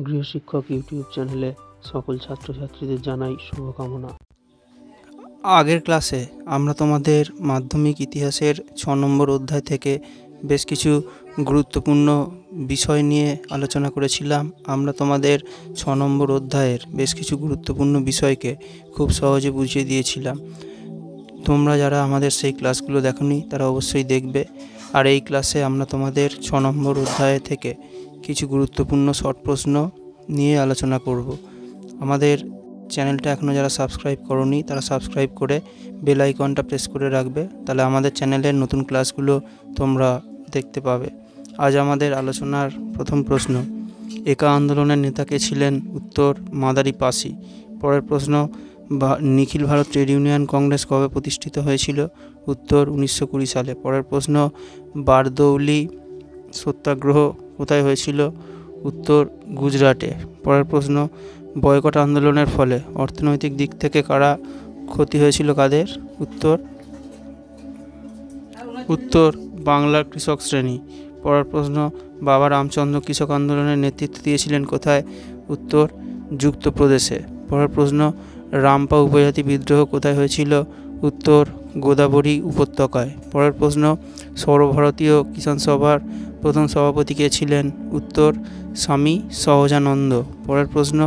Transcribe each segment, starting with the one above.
গৃহশিক্ষক YouTube চ্যানেলে সকল ছাত্রছাত্রীদের জানাই শুভকামনা। আগের ক্লাসে আমরা তোমাদের মাধ্যমিক ইতিহাসের 6 নম্বর অধ্যায় থেকে বেশ কিছু গুরুত্বপূর্ণ বিষয় নিয়ে আলোচনা করেছিলাম। আমরা তোমাদের 6 নম্বর অধ্যায়ের বেশ কিছু গুরুত্বপূর্ণ বিষয়কে খুব সহজে বুঝিয়ে দিয়েছিলাম। তোমরা যারা আমাদের সেই ক্লাসগুলো দেখোনি তারা অবশ্যই দেখবে। আর এই ক্লাসে আমরা তোমাদের 6 নম্বর অধ্যায় থেকে কিছু গুরুত্বপূর্ণ শর্ট প্রশ্ন নিয়ে আলোচনা করব। আমাদের চ্যানেলটা এখনও যারা সাবস্ক্রাইব করোনি তারা সাবস্ক্রাইব করে বেল আইকনটা প্রেস করে রাখবে, তাহলে আমাদের চ্যানেলের নতুন ক্লাসগুলো তোমরা দেখতে পাবে। আজ আমাদের আলোচনার প্রথম প্রশ্ন, একা আন্দোলনের নেতা কে ছিলেন? উত্তর, মাদারি পাসি। পরের প্রশ্ন, নিখিল ভারত ট্রেড ইউনিয়ন কংগ্রেস কবে প্রতিষ্ঠিত হয়েছিল? উত্তর, 1920 সালে। পরের প্রশ্ন, বারদৌলি সত্যাগ্রহ কোথায় হয়েছিল? উত্তর, গুজরাটে। পরের প্রশ্ন, বয়কট আন্দোলনের ফলে অর্থনৈতিক দিক থেকে কারা ক্ষতি হয়েছিল কাদের? উত্তর, বাংলার কৃষক শ্রেণী। পরের প্রশ্ন, বাবা রামচন্দ্র কৃষক আন্দোলনের নেতৃত্ব দিয়েছিলেন কোথায়? উত্তর, যুক্তপ্রদেশে। পরের প্রশ্ন, রামপা উপজাতি বিদ্রোহ কোথায় হয়েছিল? উত্তর, গোদাবরী উপত্যকায়। পরের প্রশ্ন, সর্বভারতীয় কিষাণ সভার প্রথম সভাপতি কে ছিলেন? উত্তর, স্বামী সহজানন্দ। পরের প্রশ্ন,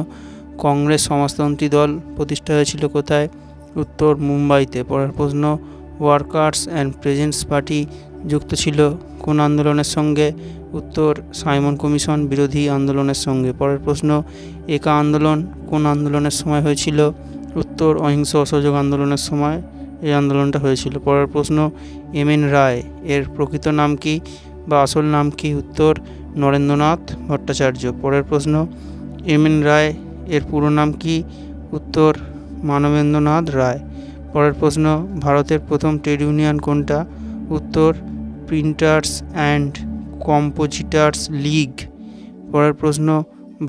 কংগ্রেস সমাজতন্ত্রী দল প্রতিষ্ঠা হয়েছিল কোথায়? উত্তর, মুম্বাইতে। পরের প্রশ্ন, ওয়ার্কার্স অ্যান্ড পেজেন্টস পার্টি যুক্ত ছিল কোন আন্দোলনের সঙ্গে? উত্তর, সাইমন কমিশন বিরোধী আন্দোলনের সঙ্গে। পরের প্রশ্ন, একা আন্দোলন কোন আন্দোলনের সময় হয়েছিল? উত্তর, অহিংস অসহযোগ আন্দোলনের সময় এই আন্দোলনটা হয়েছিল। পরের প্রশ্ন, এম.এন. রায় এর প্রকৃত নাম কি বা আসল নাম কি? উত্তর, নরেন্দ্রনাথ ভট্টাচার্য। পরের প্রশ্ন, এম.এন. রায় এর পুরো নাম কি? উত্তর, মানবেন্দ্রনাথ রায়। পরের প্রশ্ন, ভারতের প্রথম ট্রেড ইউনিয়ন কোনটা? উত্তর, প্রিন্টার্স অ্যান্ড কম্পোজিটার্স লীগ। পরের প্রশ্ন,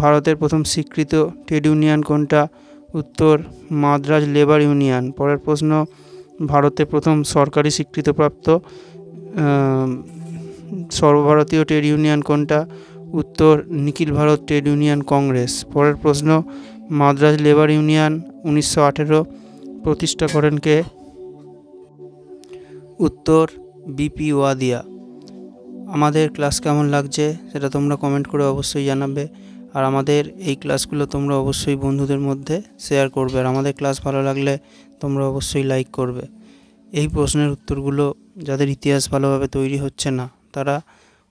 ভারতের প্রথম স্বীকৃত ট্রেড ইউনিয়ন কোনটা? উত্তর, মাদ্রাজ লেবার ইউনিয়ন। পরের প্রশ্ন, ভারতে প্রথম সরকারি স্বীকৃতিপ্রাপ্ত সর্বভারতীয় ট্রেড ইউনিয়ন কোনটা? উত্তর, নিখিল ভারত ট্রেড ইউনিয়ন কংগ্রেস। পরের প্রশ্ন, মাদ্রাজ লেবার ইউনিয়ন 1918 প্রতিষ্ঠা করেন কে? উত্তর, বিপি ওয়াদিয়া। আমাদের ক্লাস কেমন লাগছে সেটা তোমরা কমেন্ট করে অবশ্যই জানাবে। আর আমাদের এই ক্লাসগুলো তোমরা অবশ্যই বন্ধুদের মধ্যে শেয়ার করবে। আর আমাদের ক্লাস ভালো লাগলে তোমরা অবশ্যই লাইক করবে। এই প্রশ্নের উত্তরগুলো যাদের ইতিহাস ভালোভাবে তৈরি হচ্ছে না তারা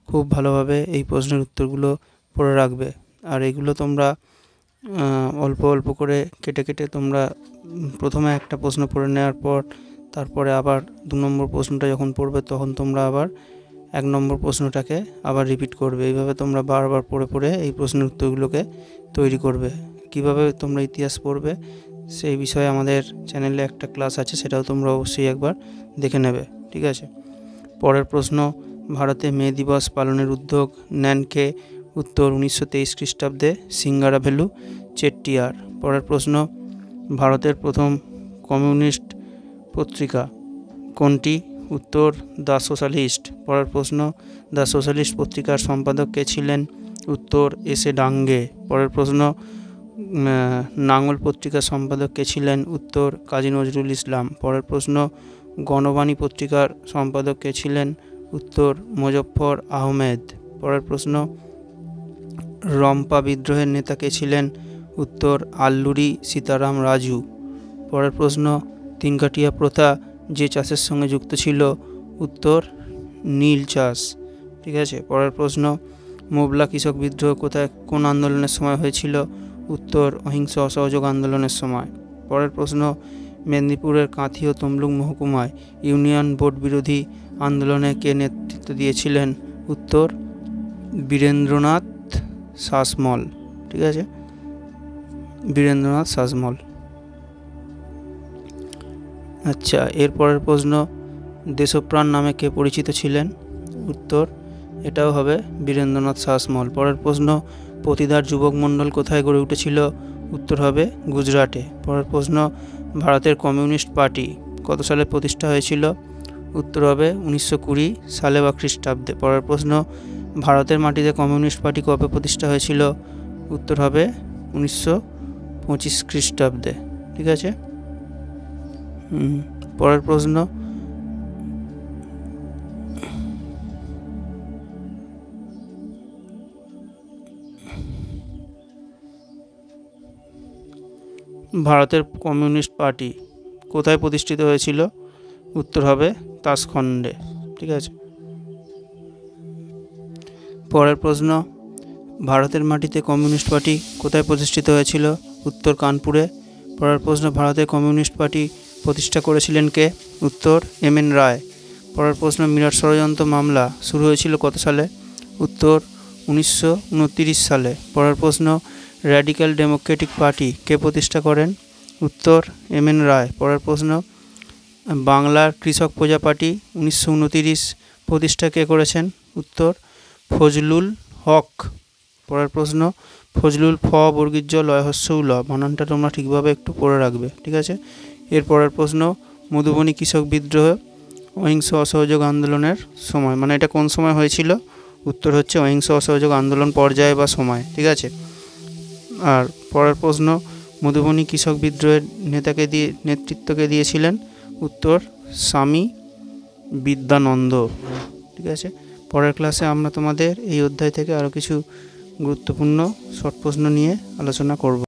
খুব ভালোভাবে এই প্রশ্নের উত্তরগুলো পড়ে রাখবে। আর এগুলো তোমরা অল্প অল্প করে কেটে কেটে তোমরা প্রথমে একটা প্রশ্ন পড়ে নেওয়ার পর তারপরে আবার 2 নম্বর প্রশ্নটা যখন পড়বে তখন তোমরা আবার 1 নম্বর প্রশ্নটাকে আবার রিপিট করবে। এইভাবে তোমরা বারবার পড়ে পড়ে এই প্রশ্নের উত্তরগুলোকে তৈরি করবে। কিভাবে তোমরা ইতিহাস পড়বে সেই বিষয়ে আমাদের চ্যানেলে একটা ক্লাস আছে, সেটাও তোমরা অবশ্যই একবার দেখে নেবে, ঠিক আছে? পরের প্রশ্ন, ভারতে মে দিবস পালনের উদ্যোগ নেন কে? উত্তর, 1923 খ্রিস্টাব্দে সিঙ্গারাভেলু চেট্টিয়ার। পরের প্রশ্ন, ভারতের প্রথম কমিউনিস্ট পত্রিকা কোনটি? উত্তর, দ্য সোশ্যালিস্ট। পরের প্রশ্ন, দ্য সোশ্যালিস্ট পত্রিকার সম্পাদক কে ছিলেন? উত্তর, এস.এ. ডাঙ্গে। পরের প্রশ্ন, নাঙ্গল পত্রিকার সম্পাদক কে ছিলেন? উত্তর, কাজী নজরুল ইসলাম। পরের প্রশ্ন, গণবাণী পত্রিকার সম্পাদক কে ছিলেন? উত্তর, মোজাফফর আহমেদ। পরের প্রশ্ন, রম্পা বিদ্রোহের নেতা কে ছিলেন? উত্তর, আল্লুরি সীতারাম রাজু। পরের প্রশ্ন, তিনকাঠিয়া প্রথা যে চাষের সঙ্গে যুক্ত ছিল? উত্তর, নীল চাষ, ঠিক আছে? পরের প্রশ্ন, মোবলা কৃষক বিদ্রোহ কোন আন্দোলনের সময় হয়েছিল? উত্তর, অহিংস অসহযোগ আন্দোলনের সময়। পরের প্রশ্ন, মেদিনীপুরের কাঁথি ও তমলুক মহকুমায় ইউনিয়ন বোর্ড বিরোধী আন্দোলনে কে নেতৃত্ব দিয়েছিলেন? উত্তর, বীরেন্দ্রনাথ শাসমল, ঠিক আছে? বীরেন্দ্রনাথ শাসমল। আচ্ছা, এরপরের প্রশ্ন, দেশপ্রাণ নামে কে পরিচিত ছিলেন? উত্তর, এটাও হবে বীরেন্দ্রনাথ শাসমল। পরের প্রশ্ন, পতিদার যুবক মণ্ডল কোথায় গড়ে উঠেছিল? উত্তর হবে গুজরাটে। পরের প্রশ্ন, ভারতের কমিউনিস্ট পার্টি কত সালে প্রতিষ্ঠা হয়েছিল? উত্তর হবে 1920 সালে বা খ্রিস্টাব্দে। পরের প্রশ্ন, ভারতের মাটিতে কমিউনিস্ট পার্টি কবে প্রতিষ্ঠা হয়েছিল? উত্তর হবে 1925 খ্রিস্টাব্দে। ঠিক আছে। পরের প্রশ্ন, ভারতের কমিউনিস্ট পার্টি কোথায় প্রতিষ্ঠিত হয়েছিল? উত্তর হবে তাশখণ্ডে। ঠিক আছে। পরের প্রশ্ন, ভারতের মাটিতে কমিউনিস্ট পার্টি কোথায় প্রতিষ্ঠিত হয়েছিল? উত্তর কানপুরে। পরের প্রশ্ন, ভারতের কমিউনিস্ট পার্টি প্রতিষ্ঠা করেছিলেন কে? উত্তর এম.এন. রায়। পরের প্রশ্ন, মিরাট ষড়যন্ত্র মামলা শুরু হয়েছিল কত সালে? উত্তর 1929 সালে। পরের প্রশ্ন, র্যাডিক্যাল ডেমোক্রেটিক পার্টি কে প্রতিষ্ঠা করেন? উত্তর এম.এন. রায়। পরের প্রশ্ন, বাংলার কৃষক প্রজা পার্টি 1929 প্রতিষ্ঠা কে করেছেন? উত্তর ফজলুল হক। পরের প্রশ্ন, ফজলুল ফ বর্গীয় জ লয় হ্রস্ব উ ল বানানটা তোমরা ঠিকভাবে একটু পড়ে রাখবে। ঠিক আছে। এর পরের প্রশ্ন, মধুবনী কৃষক বিদ্রোহ অহিংস অসহযোগ আন্দোলনের সময়, মানে এটা কোন সময় হয়েছিল? উত্তর হচ্ছে অহিংস অসহযোগ আন্দোলন পর্যায়ে বা সময়। ঠিক আছে। আর পরের প্রশ্ন, মধুবনী কৃষক বিদ্রোহের নেতৃত্বকে দিয়েছিলেন? উত্তর স্বামী বিদ্যানন্দ। ঠিক আছে। পরের ক্লাসে আমরা তোমাদের এই অধ্যায় থেকে আরও কিছু গুরুত্বপূর্ণ শর্ট প্রশ্ন নিয়ে আলোচনা করব।